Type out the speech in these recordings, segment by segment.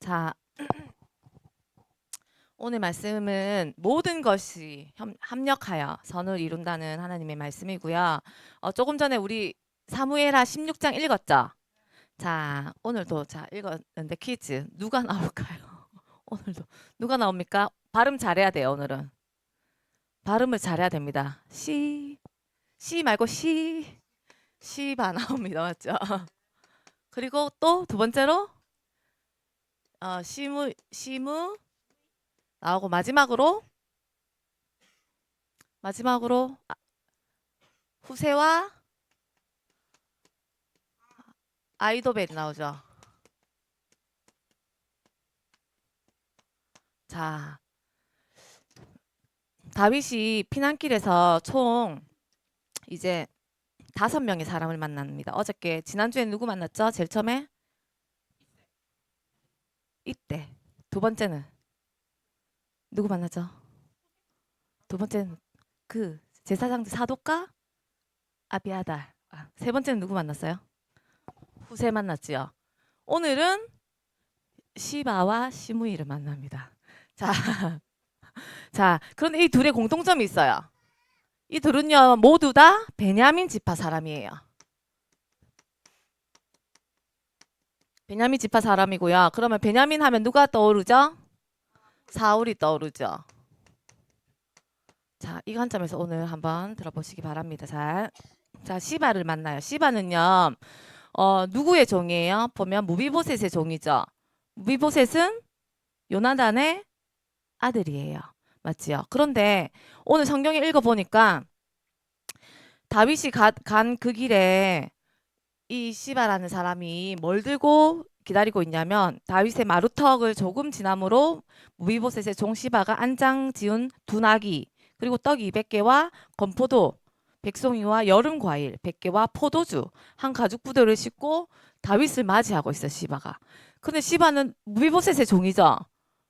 자, 오늘 말씀은 모든 것이 합력하여 선을 이룬다는 하나님의 말씀이고요. 조금 전에 우리 사무엘하 16장 읽었죠? 자, 오늘도 읽었는데 퀴즈 누가 나올까요? 오늘도 누가 나옵니까? 발음 잘해야 돼요, 오늘은. 발음을 잘해야 됩니다. 시 말고 시바 나옵니다. 맞죠? 그리고 또 두 번째로 시무 나오고 마지막으로 후세와 아이도벨이 나오죠. 자, 다윗이 피난길에서 총 이제 5명의 사람을 만납니다. 지난주에 누구 만났죠? 제일 처음에 이때. 두 번째는 누구 만났죠? 두 번째는 그 제사장 사독과 아비아달. 세 번째는 누구 만났어요? 후세 만났지요. 오늘은 시바와 시므이를 만납니다. 자, 자, 그런데 이 둘의 공통점이 있어요. 이 둘은요 모두 다 베냐민 지파 사람이에요. 베냐민 지파 사람이고요. 그러면 베냐민 하면 누가 떠오르죠? 사울이 떠오르죠. 자, 이 관점에서 오늘 한번 들어보시기 바랍니다. 자, 시바를 만나요. 시바는요, 누구의 종이에요? 보면 무비보셋의 종이죠. 무비보셋은 요나단의 아들이에요. 맞지요? 그런데 오늘 성경에 읽어보니까 다윗이 간 그 길에 이 시바라는 사람이 뭘 들고 기다리고 있냐면 다윗의 마루턱을 조금 지나므로 무비보셋의 종 시바가 안장 지은 두 나귀 그리고 떡 200개와 건포도 백송이와 여름 과일 100개와 포도주 한 가죽 부대를 싣고 다윗을 맞이하고 있어 시바가. 근데 시바는 무비보셋의 종이죠.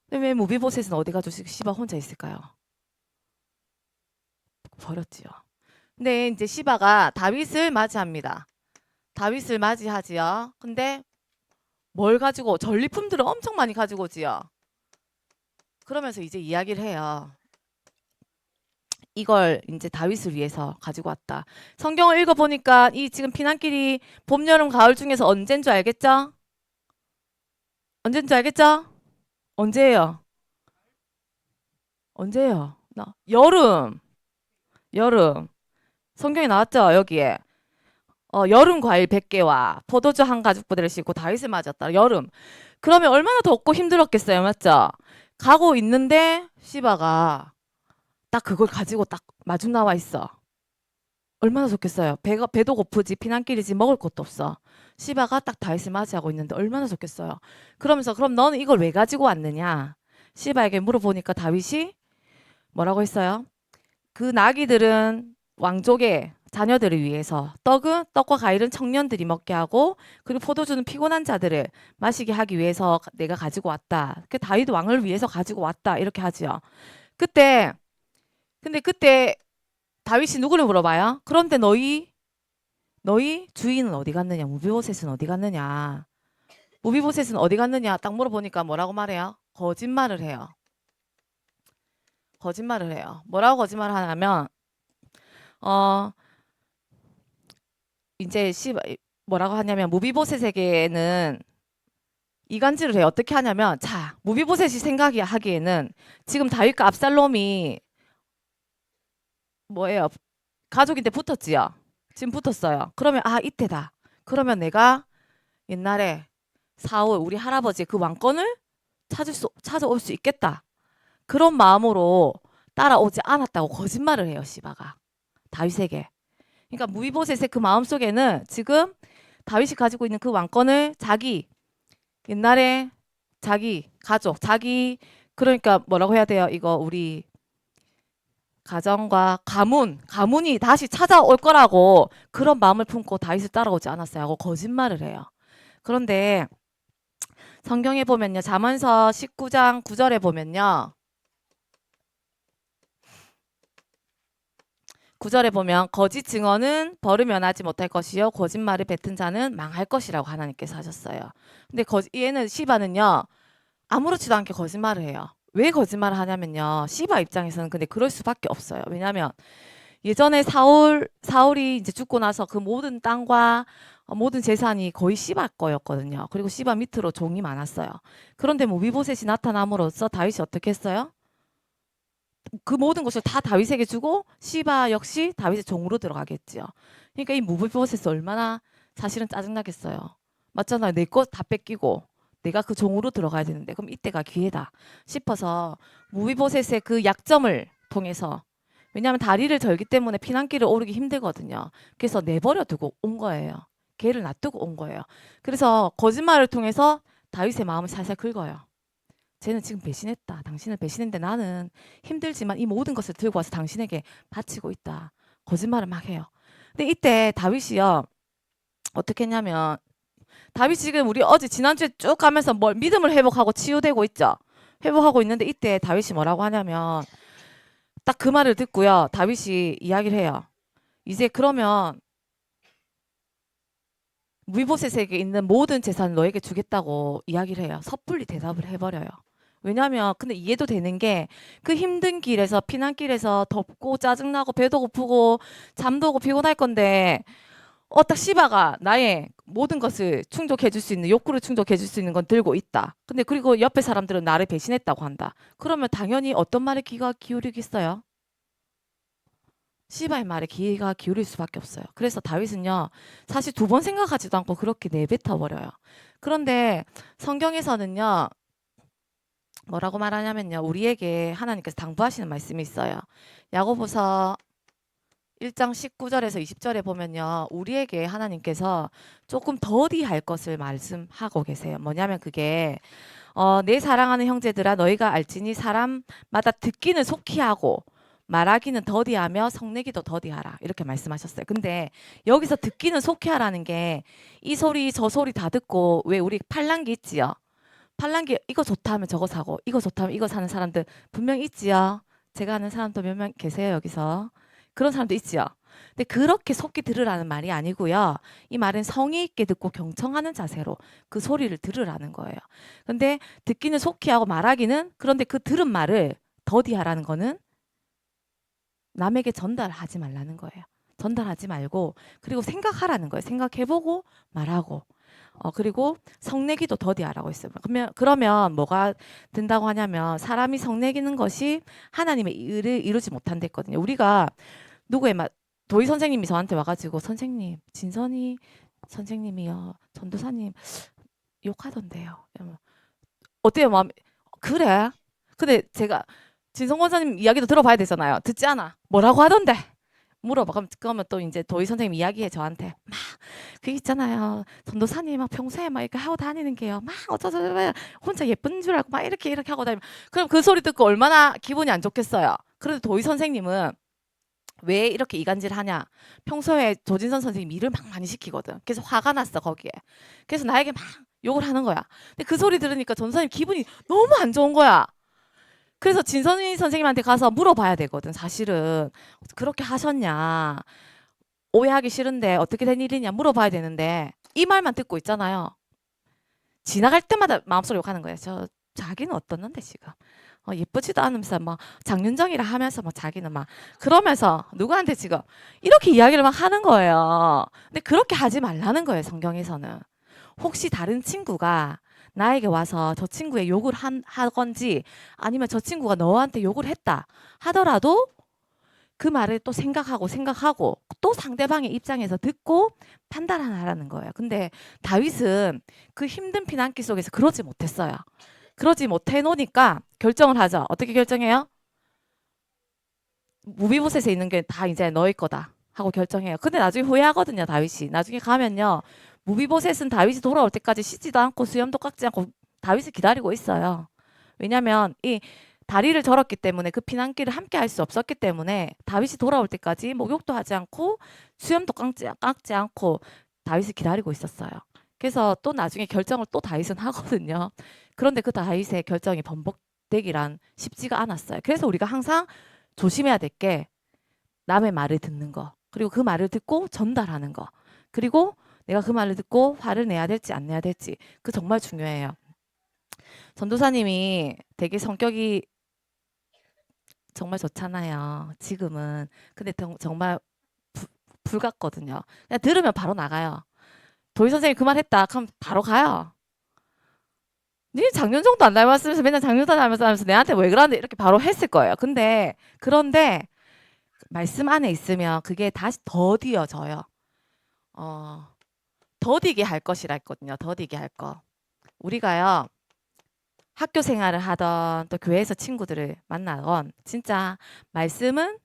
근데 왜 무비보셋은 어디 가지고 시바 혼자 있을까요? 버렸지요. 근데 이제 시바가 다윗을 맞이합니다. 다윗을 맞이하지요. 근데 뭘 가지고 전리품들을 엄청 많이 가지고 오지요. 그러면서 이제 이야기를 해요. 이걸 이제 다윗을 위해서 가지고 왔다. 성경을 읽어보니까 이 지금 피난길이 봄, 여름, 가을 중에서 언제인 줄 알겠죠? 언제인 줄 알겠죠? 언제예요? 언제예요? 여름. 여름. 성경에 나왔죠? 여기에. 여름 과일 100개와 포도주 한 가죽 부대를 싣고 다윗을 맞았다. 여름. 그러면 얼마나 덥고 힘들었겠어요. 맞죠? 가고 있는데 시바가 딱 그걸 가지고 딱 마중 나와 있어. 얼마나 좋겠어요. 배도 고프지 피난길이지 먹을 것도 없어. 시바가 딱 다윗을 맞이하고 있는데 얼마나 좋겠어요. 그러면서 그럼 너는 이걸 왜 가지고 왔느냐? 시바에게 물어보니까 다윗이 뭐라고 했어요? 그 나귀들은 왕족의 자녀들을 위해서 떡과 과일은 청년들이 먹게 하고 그리고 포도주는 피곤한 자들을 마시게 하기 위해서 내가 가지고 왔다. 그 다윗 왕을 위해서 가지고 왔다. 이렇게 하지요. 근데 그때 다윗이 누구를 물어봐요? 그런데 너희 주인은 어디 갔느냐? 무비보셋은 어디 갔느냐? 무비보셋은 어디 갔느냐? 딱 물어보니까 뭐라고 말해요? 거짓말을 해요. 거짓말을 해요. 뭐라고 거짓말을 하냐면 어 이제 뭐라고 하냐면 무비보셋에게는 이간질을 해요. 어떻게 하냐면 자 무비보셋이 생각이 하기에는 지금 다윗과 압살롬이 뭐예요? 가족인데 붙었지요. 지금 붙었어요. 그러면 이때다. 그러면 내가 옛날에 사울 우리 할아버지 그 왕권을 찾아올 수 있겠다. 그런 마음으로 따라오지 않았다고 거짓말을 해요. 시바가 다윗에게. 그러니까 무비보셋의 그 마음속에는 지금 다윗이 가지고 있는 그 왕권을 옛날에 자기 가족 그러니까 뭐라고 해야 돼요? 이거 우리 가정과 가문이 다시 찾아올 거라고 그런 마음을 품고 다윗을 따라오지 않았어요 하고 거짓말을 해요. 그런데 성경에 보면요. 잠언서 19장 9절에 보면요. 9절에 보면 거짓 증언은 벌을 면하지 못할 것이요 거짓말을 뱉은 자는 망할 것이라고 하나님께서 하셨어요. 근데 얘는 시바는요. 아무렇지도 않게 거짓말을 해요. 왜 거짓말을 하냐면요. 시바 입장에서는 근데 그럴 수밖에 없어요. 왜냐하면 예전에 사울이 이제 죽고 나서 그 모든 땅과 모든 재산이 거의 시바 거였거든요. 그리고 시바 밑으로 종이 많았어요. 그런데 뭐 무비보셋이 나타남으로써 다윗이 어떻게 했어요? 그 모든 것을 다 다윗에게 주고 시바 역시 다윗의 종으로 들어가겠지요. 그러니까 이 무비보셋이 얼마나 사실은 짜증나겠어요. 맞잖아요. 내 것 다 뺏기고 내가 그 종으로 들어가야 되는데 그럼 이때가 기회다 싶어서 무비보셋의 그 약점을 통해서 왜냐하면 다리를 절기 때문에 피난길을 오르기 힘들거든요. 그래서 내버려 두고 온 거예요. 걔를 놔두고 온 거예요. 그래서 거짓말을 통해서 다윗의 마음을 살살 긁어요. 쟤는 지금 배신했다. 당신을 배신했는데 나는 힘들지만 이 모든 것을 들고 와서 당신에게 바치고 있다. 거짓말을 막 해요. 근데 이때 다윗이요. 어떻게 했냐면 다윗이 지금 우리 어제 지난주에 쭉 가면서 뭘 믿음을 회복하고 치유되고 있죠. 회복하고 있는데 이때 다윗이 뭐라고 하냐면 딱 그 말을 듣고요. 다윗이 이야기를 해요. 이제 그러면 무비보셋에게 있는 모든 재산을 너에게 주겠다고 이야기를 해요. 섣불리 대답을 해버려요. 왜냐면 근데 이해도 되는 게 그 힘든 길에서 피난길에서 덥고 짜증나고 배도 고프고 잠도 오고 피곤할 건데 딱 시바가 나의 모든 것을 충족해 줄 수 있는 욕구를 충족해 줄 수 있는 건 들고 있다. 근데 그리고 옆에 사람들은 나를 배신했다고 한다. 그러면 당연히 어떤 말에 귀가 기울이겠어요? 시바의 말에 귀가 기울일 수밖에 없어요. 그래서 다윗은요, 사실 두 번 생각하지도 않고 그렇게 내뱉어 버려요. 그런데 성경에서는요, 뭐라고 말하냐면요, 우리에게 하나님께서 당부하시는 말씀이 있어요. 야고보서 1장 19절에서 20절에 보면요, 우리에게 하나님께서 조금 더디할 것을 말씀하고 계세요. 뭐냐면 그게 내 사랑하는 형제들아 너희가 알지니 사람마다 듣기는 속히 하고 말하기는 더디하며 성내기도 더디하라 이렇게 말씀하셨어요. 근데 여기서 듣기는 속히 하라는 게 이 소리 저 소리 다 듣고 왜 우리 팔랑귀 있지요? 팔랑귀 이거 좋다 하면 저거 사고 이거 좋다 하면 이거 사는 사람들 분명 있지요. 제가 아는 사람도 몇 명 계세요 여기서. 그런 사람도 있지요. 근데 그렇게 속기 들으라는 말이 아니고요. 이 말은 성의 있게 듣고 경청하는 자세로 그 소리를 들으라는 거예요. 근데 듣기는 속히 하고 말하기는 그런데 그 들은 말을 더디하라는 거는 남에게 전달하지 말라는 거예요. 전달하지 말고 그리고 생각하라는 거예요. 생각해보고 말하고 그리고 성내기도 더디하라고 했어요. 그러면 뭐가 된다고 하냐면 사람이 성내기는 것이 하나님의 일을 이루지 못한댔거든요. 우리가 누구의 도희 선생님이 저한테 와가지고 선생님 진선이 선생님이요 전도사님 욕하던데요. 어때요 마음? 그래? 근데 제가 진성 권사님 이야기도 들어봐야 되잖아요. 듣지 않아. 뭐라고 하던데? 물어봐. 그러면 또 이제 도희 선생님 이야기해 저한테 막 그 있잖아요. 전도사님 막 평소에 막 이렇게 하고 다니는 게요. 막 어쩌저쩌 혼자 예쁜 줄 알고 막 이렇게 하고 다니면 그럼 그 소리 듣고 얼마나 기분이 안 좋겠어요. 그래도 도희 선생님은 왜 이렇게 이간질하냐? 평소에 조진선 선생님 일을 막 많이 시키거든. 그래서 화가 났어 거기에. 그래서 나에게 막 욕을 하는 거야. 근데 그 소리 들으니까 전선생님 기분이 너무 안 좋은 거야. 그래서 진선희 선생님한테 가서 물어봐야 되거든. 사실은 그렇게 하셨냐? 오해하기 싫은데 어떻게 된 일이냐 물어봐야 되는데 이 말만 듣고 있잖아요. 지나갈 때마다 마음속으로 욕하는 거예요. 자기는 어떻는데 지금 예쁘지도 않으면서 막 장윤정이라 하면서 막 자기는 막 그러면서 누구한테 지금 이렇게 이야기를 막 하는 거예요. 근데 그렇게 하지 말라는 거예요. 성경에서는. 혹시 다른 친구가 나에게 와서 저 친구의 욕을 하건지 아니면 저 친구가 너한테 욕을 했다 하더라도 그 말을 또 생각하고 또 상대방의 입장에서 듣고 판단하라는 거예요. 근데 다윗은 그 힘든 피난길 속에서 그러지 못했어요. 그러지 못해 놓으니까 결정을 하죠. 어떻게 결정해요? 무비보셋에 있는 게 다 이제 너희 거다 하고 결정해요. 근데 나중에 후회하거든요. 다윗이. 나중에 가면요. 무비보셋은 다윗이 돌아올 때까지 씻지도 않고 수염도 깎지 않고 다윗을 기다리고 있어요. 왜냐하면 이 다리를 절었기 때문에 그 피난길을 함께 할 수 없었기 때문에 다윗이 돌아올 때까지 목욕도 하지 않고 수염도 깎지 않고 다윗을 기다리고 있었어요. 그래서 또 나중에 결정을 또 다윗은 하거든요. 그런데 그 다윗의 결정이 번복되기란 쉽지가 않았어요. 그래서 우리가 항상 조심해야 될 게 남의 말을 듣는 거. 그리고 그 말을 듣고 전달하는 거. 그리고 내가 그 말을 듣고 화를 내야 될지 안 내야 될지. 그 정말 중요해요. 전도사님이 되게 성격이 정말 좋잖아요. 지금은. 근데 정말 불 같거든요. 그냥 들으면 바로 나가요. 도희 선생님 그 말 했다. 그럼 바로 가요. 니 작년 정도 안 닮았으면서 맨날 작년 닮았어 하면서 내한테 왜 그러는데 이렇게 바로 했을 거예요. 그런데 말씀 안에 있으면 그게 다시 더디어져요. 어, 더디게 할 것이라 했거든요. 더디게 할 거. 우리가요. 학교 생활을 하던 또 교회에서 친구들을 만나건 진짜 말씀은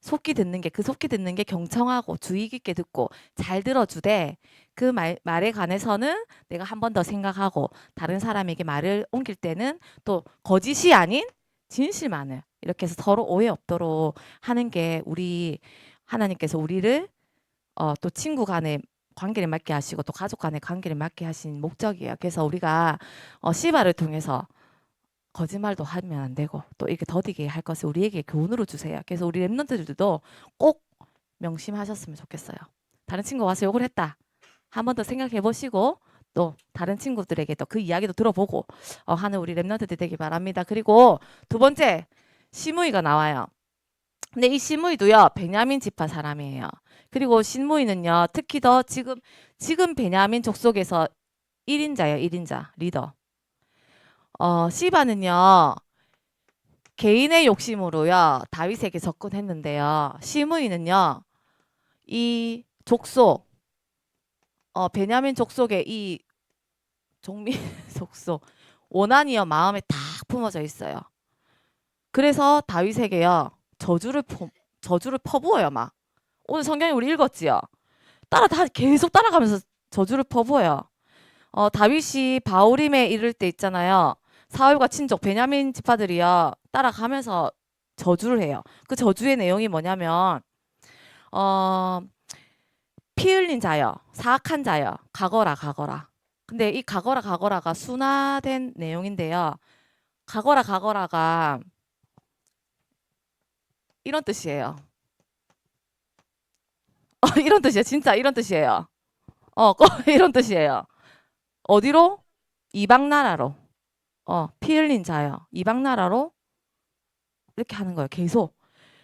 속기 듣는 게 경청하고 주의 깊게 듣고 잘 들어주되 그 말에 관해서는 내가 한 번 더 생각하고 다른 사람에게 말을 옮길 때는 또 거짓이 아닌 진실만을 이렇게 해서 서로 오해 없도록 하는 게 우리 하나님께서 우리를 또 친구 간의 관계를 맺게 하시고 또 가족 간의 관계를 맺게 하신 목적이에요. 그래서 우리가 시바를 통해서 거짓말도 하면 안 되고 또 이렇게 더디게 할 것을 우리에게 교훈으로 주세요. 그래서 우리 랩런트들도 꼭 명심하셨으면 좋겠어요. 다른 친구 와서 욕을 했다. 한 번 더 생각해 보시고 또 다른 친구들에게 또 그 이야기도 들어보고 하는 우리 랩런트들 되기 바랍니다. 그리고 두 번째 시므이가 나와요. 근데 이 시므이도요 베냐민 지파 사람이에요. 그리고 시므이는요 특히 더 지금 베냐민 족속에서 1인자예요. 1인자 리더. 시바는요 개인의 욕심으로요 다윗에게 접근했는데요. 시므이는요 이 족속 베냐민 족속의 이 종민 족속 원한이요 마음에 딱 품어져 있어요. 그래서 다윗에게요 저주를 퍼부어요 막. 오늘 성경에 우리 읽었지요. 다 계속 따라가면서 저주를 퍼부어요. 다윗이 바울임에 이를 때 있잖아요. 사울과 친족 베냐민 지파들이요 따라가면서 저주를 해요. 그 저주의 내용이 뭐냐면 어, 피 흘린 자여, 사악한 자여, 가거라. 근데 이 가거라가 순화된 내용인데요. 가거라가 이런 뜻이에요. 이런 뜻이에요. 진짜 이런 뜻이에요. 이런 뜻이에요. 어디로? 이방 나라로. 피 흘린 자여. 이방 나라로 이렇게 하는 거예요. 계속.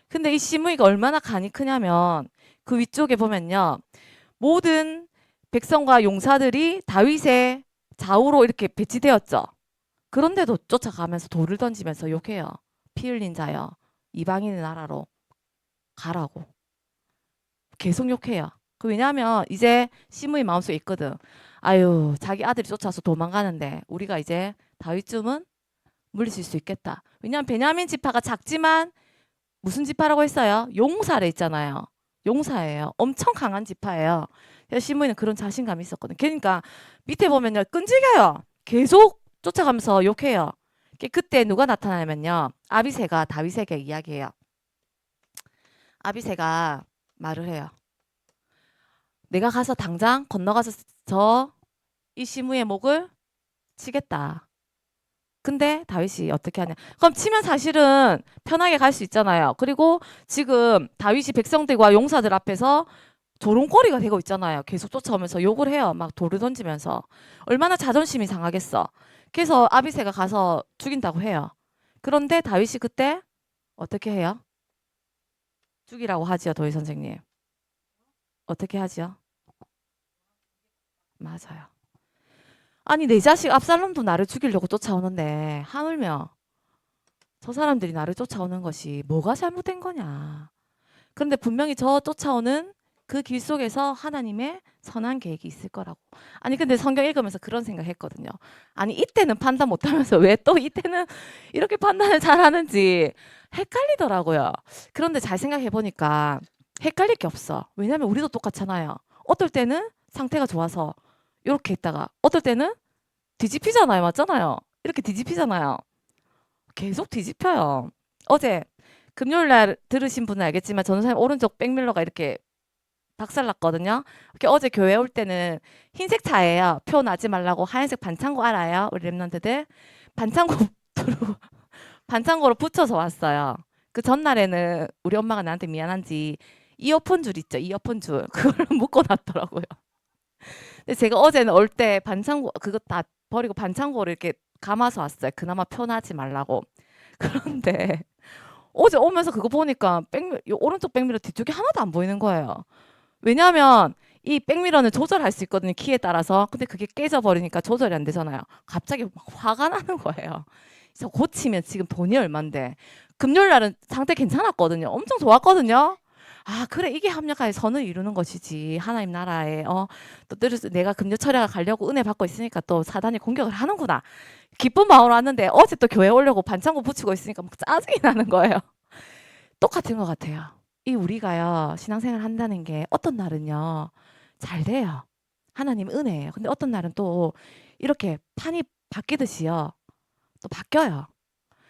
근데 이 시므이가 얼마나 간이 크냐면 그 위쪽에 보면요. 모든 백성과 용사들이 다윗의 좌우로 이렇게 배치되었죠. 그런데도 쫓아가면서 돌을 던지면서 욕해요. 피 흘린 자여 이방인의 나라로 가라고. 계속 욕해요. 왜냐하면 이제 시므이 마음속에 있거든. 아유 자기 아들이 쫓아서 도망가는데 우리가 이제 다윗쯤은 물리칠 수 있겠다. 왜냐하면 베냐민 지파가 작지만 무슨 지파라고 했어요? 용사래 있잖아요. 용사예요. 엄청 강한 지파예요. 시므이는 그런 자신감이 있었거든. 그러니까 밑에 보면요. 끈질겨요. 계속 쫓아가면서 욕해요. 그때 누가 나타나냐면요. 아비새가 다윗에게 이야기해요. 아비새가 말을 해요. 내가 가서 당장 건너가서 이 시므의 목을 치겠다. 근데 다윗이 어떻게 하냐. 그럼 치면 사실은 편하게 갈 수 있잖아요. 그리고 지금 다윗이 백성들과 용사들 앞에서 조롱거리가 되고 있잖아요. 계속 쫓아오면서 욕을 해요. 막 돌을 던지면서. 얼마나 자존심이 상하겠어. 그래서 아비새가 가서 죽인다고 해요. 그런데 다윗이 그때 어떻게 해요? 죽이라고 하지요, 도희 선생님. 어떻게 하지요? 맞아요. 아니 내 자식 압살롬도 나를 죽이려고 쫓아오는데 하물며 저 사람들이 나를 쫓아오는 것이 뭐가 잘못된 거냐. 그런데 분명히 저 쫓아오는 그 길 속에서 하나님의 선한 계획이 있을 거라고. 아니 근데 성경 읽으면서 그런 생각했거든요. 아니 이때는 판단 못하면서 왜 또 이때는 이렇게 판단을 잘하는지 헷갈리더라고요. 그런데 잘 생각해 보니까 헷갈릴 게 없어. 왜냐면 우리도 똑같잖아요. 어떨 때는 상태가 좋아서 이렇게 있다가 어떨 때는 뒤집히잖아요. 맞잖아요. 이렇게 뒤집히잖아요. 계속 뒤집혀요. 어제 금요일 날 들으신 분은 알겠지만 전도사님 오른쪽 백밀러가 이렇게 박살났거든요. 이렇게 어제 교회 올 때는 흰색 차예요. 표 나지 말라고 하얀색 반창고 알아요? 우리 랩런트들 반창고 반창고로 붙여서 왔어요. 그 전날에는 우리 엄마가 나한테 미안한지 이어폰 줄 있죠. 이어폰 줄 그걸 묶어 놨더라고요. 근데 제가 어제는 올 때 반창고 그거 다 버리고 반창고를 이렇게 감아서 왔어요. 그나마 표나지 말라고. 그런데 어제 오면서 그거 보니까 오른쪽 백미러 뒤쪽이 하나도 안 보이는 거예요. 왜냐하면 이 백미러는 조절할 수 있거든요. 키에 따라서. 근데 그게 깨져버리니까 조절이 안 되잖아요. 갑자기 막 화가 나는 거예요. 그래서 고치면 지금 돈이 얼만데. 금요일 날은 상태 괜찮았거든요. 엄청 좋았거든요. 아, 그래. 이게 합력하에 선을 이루는 것이지. 하나님 나라에, 또 내가 금요 철야가 가려고 은혜 받고 있으니까 또 사단이 공격을 하는구나. 기쁜 마음으로 왔는데 어제 또 교회 오려고 반창고 붙이고 있으니까 막 짜증이 나는 거예요. 똑같은 것 같아요. 이 우리가요, 신앙생활 한다는 게 어떤 날은요, 잘 돼요. 하나님 은혜예요. 근데 어떤 날은 또 이렇게 판이 바뀌듯이요, 또 바뀌어요.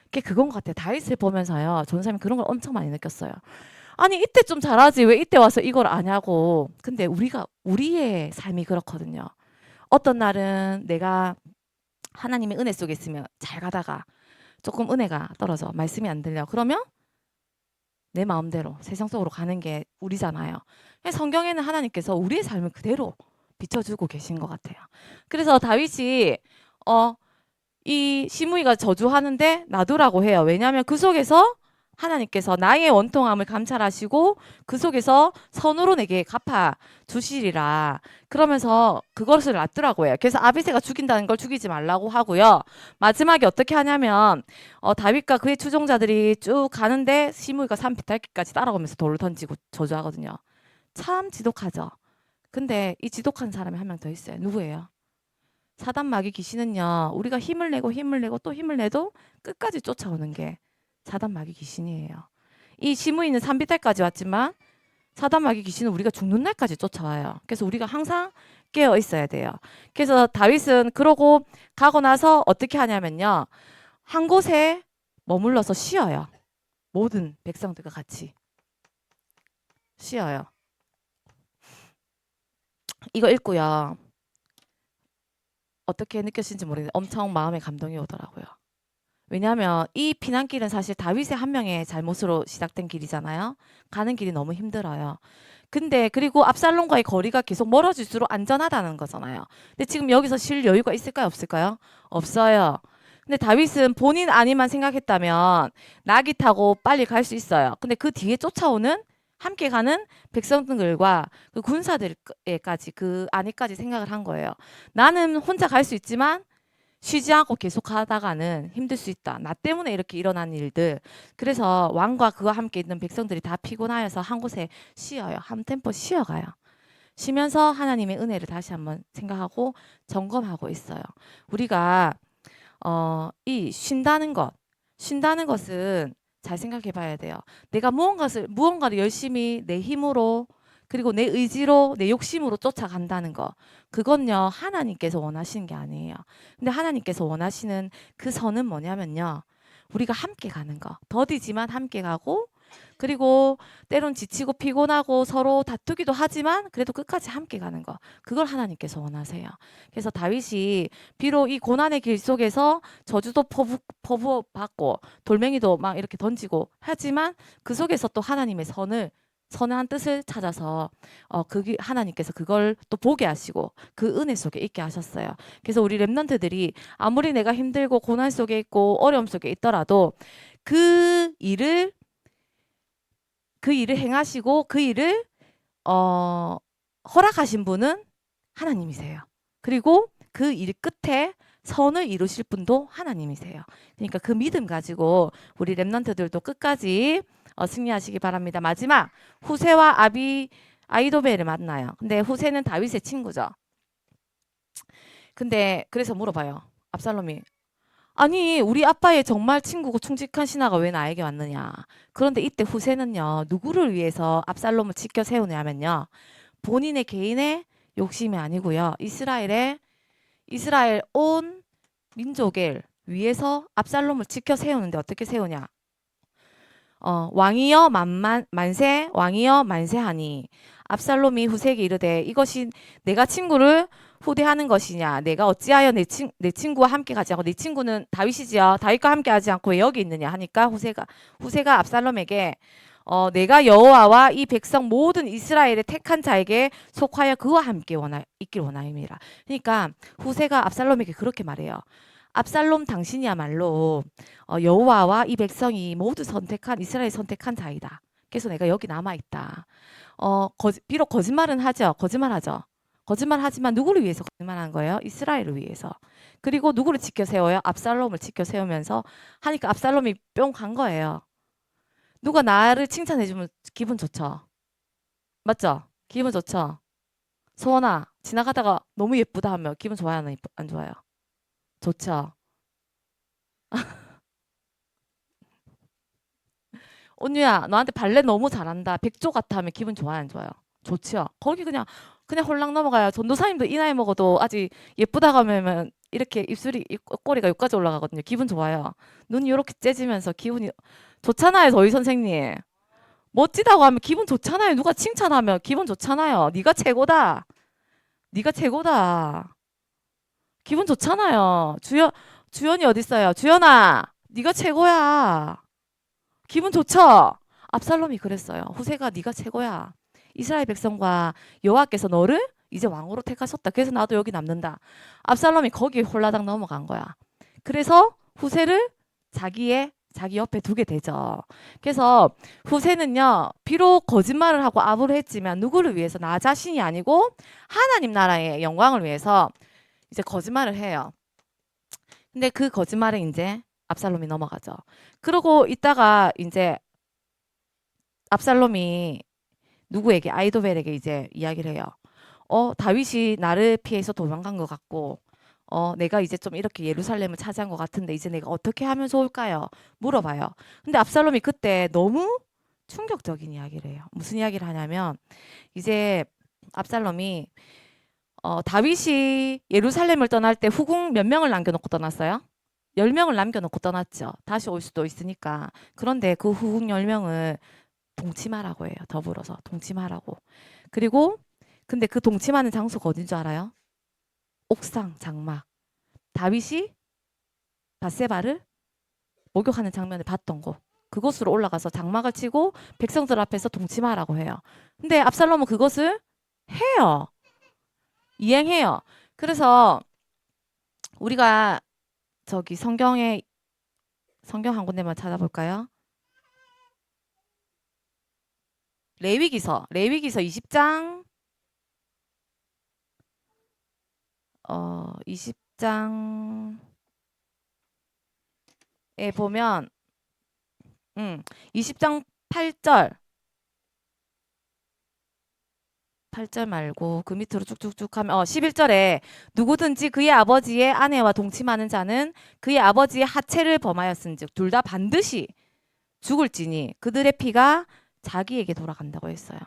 그게 그건 것 같아요. 다윗을 보면서요, 전사님이 그런 걸 엄청 많이 느꼈어요. 아니, 이때 좀 잘하지. 왜 이때 와서 이걸 안 하고. 근데 우리의 삶이 그렇거든요. 어떤 날은 내가 하나님의 은혜 속에 있으면 잘 가다가 조금 은혜가 떨어져. 말씀이 안 들려. 그러면 내 마음대로 세상 속으로 가는 게 우리잖아요. 성경에는 하나님께서 우리의 삶을 그대로 비춰주고 계신 것 같아요. 그래서 다윗이 이 시므이가 저주하는데 놔두라고 해요. 왜냐하면 그 속에서 하나님께서 나의 원통함을 감찰하시고 그 속에서 선으로 내게 갚아 주시리라. 그러면서 그것을 놨더라고 해요. 그래서 아비새가 죽인다는 걸 죽이지 말라고 하고요. 마지막에 어떻게 하냐면 다윗과 그의 추종자들이 쭉 가는데 시므이가 산 비탈길까지 따라오면서 돌을 던지고 저주하거든요. 참 지독하죠. 근데 이 지독한 사람이 한 명 더 있어요. 누구예요? 사단 마귀 귀신은요. 우리가 힘을 내고 또 힘을 내도 끝까지 쫓아오는 게 사단 마귀 귀신이에요. 이 시므이는 산비탈까지 왔지만 사단 마귀 귀신은 우리가 죽는 날까지 쫓아와요. 그래서 우리가 항상 깨어 있어야 돼요. 그래서 다윗은 그러고 가고 나서 어떻게 하냐면요. 한 곳에 머물러서 쉬어요. 모든 백성들과 같이 쉬어요. 이거 읽고요. 어떻게 느꼈는지 모르겠는데 엄청 마음에 감동이 오더라고요. 왜냐하면 이 피난길은 사실 다윗의 한 명의 잘못으로 시작된 길이잖아요. 가는 길이 너무 힘들어요. 근데 그리고 압살롬과의 거리가 계속 멀어질수록 안전하다는 거잖아요. 근데 지금 여기서 쉴 여유가 있을까요? 없을까요? 없어요. 근데 다윗은 본인 안위만 생각했다면 나귀 타고 빨리 갈 수 있어요. 근데 그 뒤에 쫓아오는 함께 가는 백성들과 그 군사들까지 그 안위까지 생각을 한 거예요. 나는 혼자 갈 수 있지만 쉬지 않고 계속 하다가는 힘들 수 있다. 나 때문에 이렇게 일어난 일들. 그래서 왕과 그와 함께 있는 백성들이 다 피곤하여서 한 곳에 쉬어요. 한 템포 쉬어가요. 쉬면서 하나님의 은혜를 다시 한번 생각하고 점검하고 있어요. 우리가 이 쉰다는 것은 잘 생각해 봐야 돼요. 내가 무언가를 열심히 내 힘으로 그리고 내 의지로 내 욕심으로 쫓아간다는 거. 그건요. 하나님께서 원하시는 게 아니에요. 근데 하나님께서 원하시는 그 선은 뭐냐면요. 우리가 함께 가는 거. 더디지만 함께 가고 그리고 때론 지치고 피곤하고 서로 다투기도 하지만 그래도 끝까지 함께 가는 거. 그걸 하나님께서 원하세요. 그래서 다윗이 비록 이 고난의 길 속에서 저주도 퍼부어 받고 돌멩이도 막 이렇게 던지고 하지만 그 속에서 또 하나님의 선한 뜻을 찾아서 하나님께서 그걸 또 보게 하시고 그 은혜 속에 있게 하셨어요. 그래서 우리 렘넌트들이 아무리 내가 힘들고 고난 속에 있고 어려움 속에 있더라도 그 일을 행하시고 그 일을 허락하신 분은 하나님이세요. 그리고 그 일 끝에 선을 이루실 분도 하나님이세요. 그러니까 그 믿음 가지고 우리 렘넌트들도 끝까지 승리하시기 바랍니다. 마지막 후세와 아이도벨을 만나요. 근데 후세는 다윗의 친구죠. 근데 그래서 물어봐요. 압살롬이 아니 우리 아빠의 정말 친구고 충직한 신하가 왜 나에게 왔느냐. 그런데 이때 후세는요. 누구를 위해서 압살롬을 지켜 세우냐면요. 본인의 개인의 욕심이 아니고요. 이스라엘 온 민족을 위해서 압살롬을 지켜 세우는데 어떻게 세우냐. 왕이여 만세 왕이여 만세하니 압살롬이 후세에게 이르되 이것이 내가 친구를 후대하는 것이냐 내가 어찌하여 내 친구와 함께 가지 않고 네 친구는 다윗이지요 다윗과 함께 하지 않고 왜 여기 있느냐 하니까 후세가 압살롬에게 내가 여호와와 이 백성 모든 이스라엘의 택한 자에게 속하여 그와 함께 있길 원하임이라. 그러니까 후세가 압살롬에게 그렇게 말해요. 압살롬 당신이야말로 여호와와 이 백성이 모두 선택한 이스라엘 선택한 자이다. 그래서 내가 여기 남아 있다. 비록 거짓말은 하죠. 거짓말하죠. 거짓말하지만 누구를 위해서 거짓말한 거예요? 이스라엘을 위해서. 그리고 누구를 지켜 세워요? 압살롬을 지켜 세우면서 하니까 압살롬이 뿅 간 거예요. 누가 나를 칭찬해주면 기분 좋죠. 맞죠? 기분 좋죠. 소원아 지나가다가 너무 예쁘다 하면 기분 좋아요? 안 좋아요? 좋죠. 온유야, 너한테 발레 너무 잘한다. 백조 같아 하면 기분 좋아요, 안 좋아요? 좋죠. 거기 그냥 홀랑 넘어가요. 전도사님도 이 나이 먹어도 아직 예쁘다고 하면 이렇게 꼬리가 여기까지 올라가거든요. 기분 좋아요. 눈이 이렇게 째지면서 기분이 좋잖아요, 저희 선생님. 멋지다고 하면 기분 좋잖아요. 누가 칭찬하면 기분 좋잖아요. 네가 최고다. 네가 최고다. 기분 좋잖아요. 주연이 어디 있어요? 주연아, 네가 최고야. 기분 좋죠? 압살롬이 그랬어요. 후세가 네가 최고야. 이스라엘 백성과 여호와께서 너를 이제 왕으로 택하셨다. 그래서 나도 여기 남는다. 압살롬이 거기에 홀라당 넘어간 거야. 그래서 후세를 자기 옆에 두게 되죠. 그래서 후세는요, 비록 거짓말을 하고 아부를 했지만 누구를 위해서? 나 자신이 아니고 하나님 나라의 영광을 위해서 이제 거짓말을 해요. 근데 그 거짓말에 이제 압살롬이 넘어가죠. 그러고 있다가 이제 압살롬이 누구에게? 아이도벨에게 이제 이야기를 해요. 다윗이 나를 피해서 도망간 것 같고, 내가 이제 좀 이렇게 예루살렘을 차지한 것 같은데 이제 내가 어떻게 하면 좋을까요? 물어봐요. 근데 압살롬이 그때 너무 충격적인 이야기를 해요. 무슨 이야기를 하냐면 이제 압살롬이 다윗이 예루살렘을 떠날 때 후궁 몇 명을 남겨놓고 떠났어요? 10명을 남겨놓고 떠났죠. 다시 올 수도 있으니까. 그런데 그 후궁 10명을 동침하라고 해요. 더불어서 동침하라고. 그리고 근데 그 동침하는 장소가 어딘 줄 알아요? 옥상 장막. 다윗이 밧세바를 목욕하는 장면을 봤던 곳. 그곳으로 올라가서 장막을 치고 백성들 앞에서 동침하라고 해요. 근데 압살롬은 그것을 해요. 이행해요. 그래서 우리가 저기 성경 한 군데만 찾아볼까요? 레위기서 20장 20장에 보면 20장 8절 말고 그 밑으로 쭉쭉쭉 하면 11절에 누구든지 그의 아버지의 아내와 동침하는 자는 그의 아버지의 하체를 범하였은즉 둘 다 반드시 죽을지니 그들의 피가 자기에게 돌아간다고 했어요.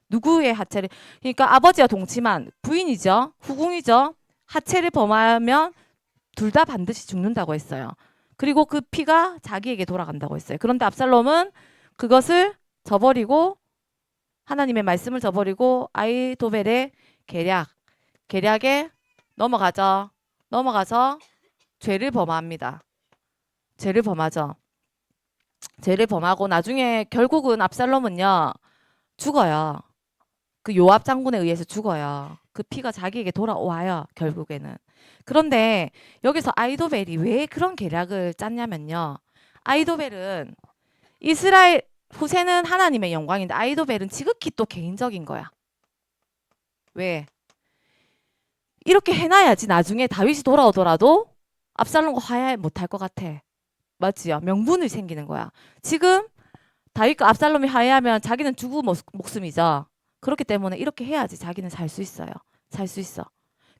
누구의 하체를? 그러니까 아버지와 동침한 부인이죠. 후궁이죠. 하체를 범하면 둘 다 반드시 죽는다고 했어요. 그리고 그 피가 자기에게 돌아간다고 했어요. 그런데 압살롬은 그것을 저버리고 하나님의 말씀을 저버리고 아이도벨의 계략에 넘어가서 죄를 범합니다. 죄를 범하죠. 죄를 범하고 나중에 결국은 압살롬은요 죽어요. 그 요압 장군에 의해서 죽어요. 그 피가 자기에게 돌아와요. 결국에는. 그런데 여기서 아이도벨이 왜 그런 계략을 짰냐면요. 아이도벨은 이스라엘 후세는 하나님의 영광인데 아이도벨은 지극히 또 개인적인 거야. 왜? 이렇게 해놔야지 나중에 다윗이 돌아오더라도 압살롬과 화해 못할 것 같아. 맞지요? 명분이 생기는 거야. 지금 다윗과 압살롬이 화해하면 자기는 죽을 목숨이죠. 그렇기 때문에 이렇게 해야지 자기는 살 수 있어요. 살 수 있어.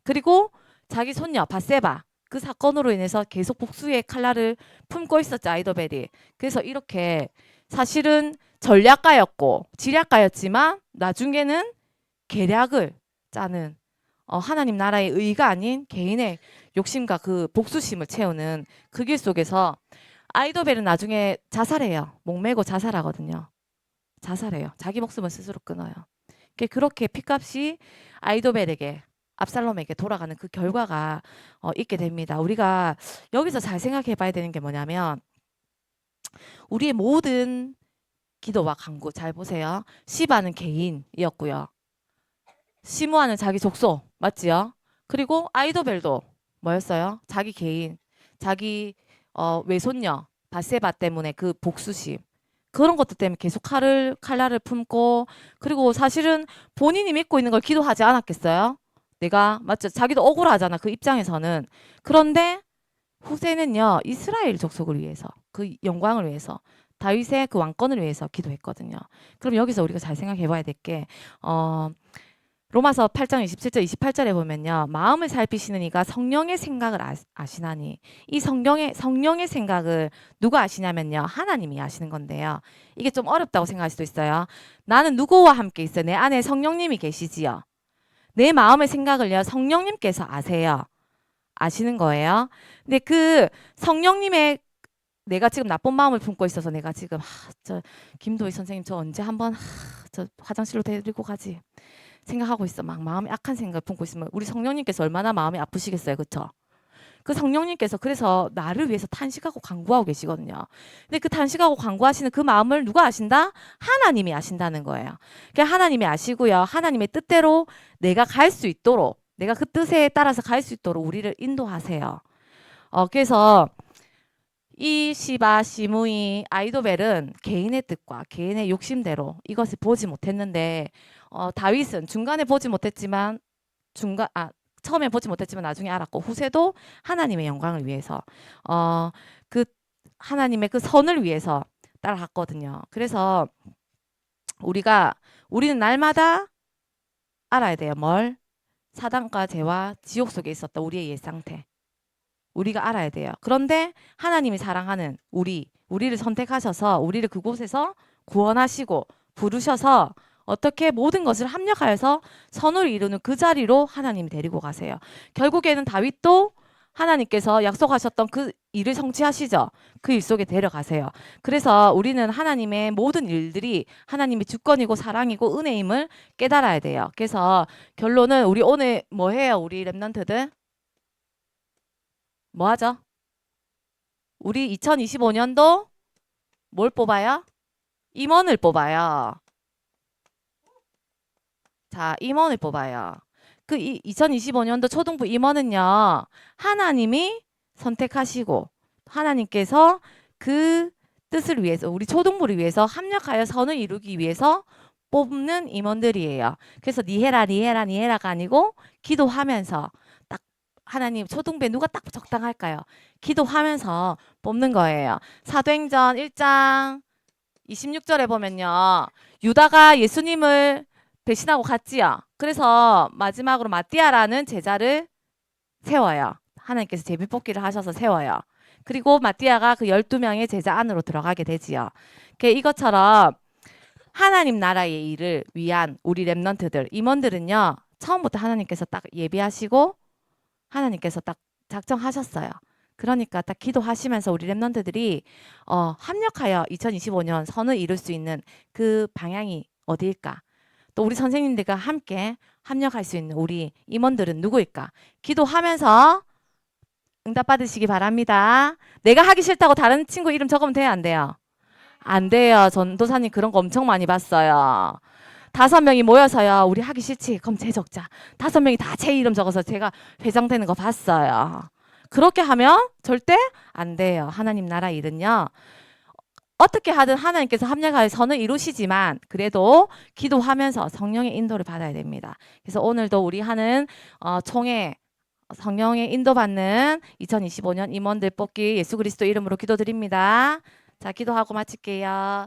그리고 자기 손녀 밧세바 그 사건으로 인해서 계속 복수의 칼날을 품고 있었죠. 아이도벨이. 그래서 이렇게 사실은 전략가였고 지략가였지만 나중에는 계략을 짜는 하나님 나라의 의가 아닌 개인의 욕심과 그 복수심을 채우는 그 길 속에서 아이도벨은 나중에 자살해요. 목매고 자살하거든요. 자살해요. 자기 목숨을 스스로 끊어요. 그렇게 피값이 아이도벨에게 압살롬에게 돌아가는 그 결과가 있게 됩니다. 우리가 여기서 잘 생각해 봐야 되는 게 뭐냐면 우리의 모든 기도와 간구 잘 보세요. 시바는 개인이었고요. 시므아는 자기 족속 맞지요? 그리고 아이도벨도 뭐였어요? 자기 개인. 자기 외손녀 바세바 때문에 그 복수심 그런 것들 때문에 계속 칼날을 품고 그리고 사실은 본인이 믿고 있는 걸 기도하지 않았겠어요? 내가 맞죠? 자기도 억울하잖아. 그 입장에서는. 그런데 후세는요. 이스라엘 족속을 위해서 그 영광을 위해서 다윗의 그 왕권을 위해서 기도했거든요. 그럼 여기서 우리가 잘 생각해 봐야 될 게 로마서 8장 27절 28절에 보면요. 마음을 살피시는 이가 성령의 생각을 아시나니 이 성령의 생각을 누가 아시냐면요. 하나님이 아시는 건데요. 이게 좀 어렵다고 생각할 수도 있어요. 나는 누구와 함께 있어요? 내 안에 성령님이 계시지요. 내 마음의 생각을요. 성령님께서 아세요. 아시는 거예요. 근데 그 성령님의 내가 지금 나쁜 마음을 품고 있어서 내가 지금 저 김도희 선생님 저 언제 한번 저 화장실로 데리고 가지 생각하고 있어. 막 마음이 악한 생각을 품고 있으면 우리 성령님께서 얼마나 마음이 아프시겠어요. 그쵸? 그 성령님께서 그래서 나를 위해서 탄식하고 간구하고 계시거든요. 근데 그 탄식하고 간구하시는 그 마음을 누가 아신다? 하나님이 아신다는 거예요. 그러니까 하나님이 아시고요. 하나님의 뜻대로 내가 갈 수 있도록 내가 그 뜻에 따라서 갈 수 있도록 우리를 인도하세요. 그래서 이 시바 시무이 아이도벨은 개인의 뜻과 개인의 욕심대로 이것을 보지 못했는데 다윗은 중간에 보지 못했지만 처음에 보지 못했지만 나중에 알았고 후세도 하나님의 영광을 위해서 그 하나님의 그 선을 위해서 따라갔거든요. 그래서 우리는 날마다 알아야 돼요. 뭘? 사단과 죄와 지옥 속에 있었던 우리의 옛 상태. 우리가 알아야 돼요. 그런데 하나님이 사랑하는 우리를 선택하셔서 우리를 그곳에서 구원하시고 부르셔서 어떻게 모든 것을 합력하여서 선을 이루는 그 자리로 하나님이 데리고 가세요. 결국에는 다윗도 하나님께서 약속하셨던 그 일을 성취하시죠. 그 일 속에 데려가세요. 그래서 우리는 하나님의 모든 일들이 하나님의 주권이고 사랑이고 은혜임을 깨달아야 돼요. 그래서 결론은 우리 오늘 뭐 해요? 우리 랩런트들? 뭐 하죠? 우리 2025년도 뭘 뽑아요? 임원을 뽑아요. 자, 임원을 뽑아요. 그 2025년도 초등부 임원은요. 하나님이 선택하시고 하나님께서 그 뜻을 위해서 우리 초등부를 위해서 합력하여 선을 이루기 위해서 뽑는 임원들이에요. 그래서 니해라가 아니고 기도하면서 딱 하나님 초등부에 누가 딱 적당할까요? 기도하면서 뽑는 거예요. 사도행전 1장 26절에 보면요. 유다가 예수님을 배신하고 갔지요. 그래서 마지막으로 마띠아라는 제자를 세워요. 하나님께서 제비뽑기를 하셔서 세워요. 그리고 마띠아가 그 12명의 제자 안으로 들어가게 되지요. 이것처럼 하나님 나라의 일을 위한 우리 랩런트들, 임원들은요. 처음부터 하나님께서 딱 예비하시고 하나님께서 딱 작정하셨어요. 그러니까 딱 기도하시면서 우리 랩런트들이 합력하여 2025년 선을 이룰 수 있는 그 방향이 어디일까? 또 우리 선생님들과 함께 합력할 수 있는 우리 임원들은 누구일까? 기도하면서 응답 받으시기 바랍니다. 내가 하기 싫다고 다른 친구 이름 적으면 돼요? 안 돼요? 안 돼요. 전도사님 그런 거 엄청 많이 봤어요. 5명이 모여서요. 우리 하기 싫지? 그럼 제 적자. 5명이 다 제 이름 적어서 제가 회장되는 거 봤어요. 그렇게 하면 절대 안 돼요. 하나님 나라 일은요. 어떻게 하든 하나님께서 합력하여 선을 이루시지만 그래도 기도하면서 성령의 인도를 받아야 됩니다. 그래서 오늘도 우리 하는 총회 성령의 인도받는 2025년 임원들 뽑기 예수 그리스도 이름으로 기도드립니다. 자, 기도하고 마칠게요.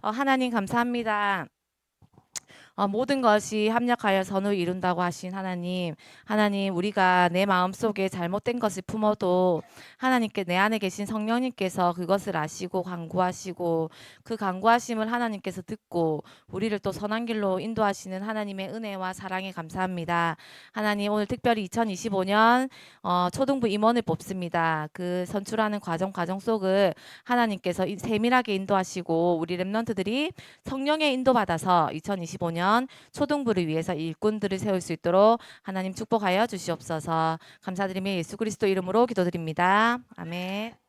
하나님 감사합니다. 모든 것이 합력하여 선을 이룬다고 하신 하나님, 우리가 내 마음속에 잘못된 것을 품어도 하나님께 내 안에 계신 성령님께서 그것을 아시고 간구하시고 그 간구하심을 하나님께서 듣고 우리를 또 선한 길로 인도하시는 하나님의 은혜와 사랑에 감사합니다. 하나님 오늘 특별히 2025년 초등부 임원을 뽑습니다. 그 선출하는 과정 속을 하나님께서 세밀하게 인도하시고 우리 랩런트들이 성령의 인도받아서 2025년 초등부를 위해서 일꾼들을 세울 수 있도록 하나님 축복하여 주시옵소서. 감사드리며 예수 그리스도 이름으로 기도드립니다. 아멘.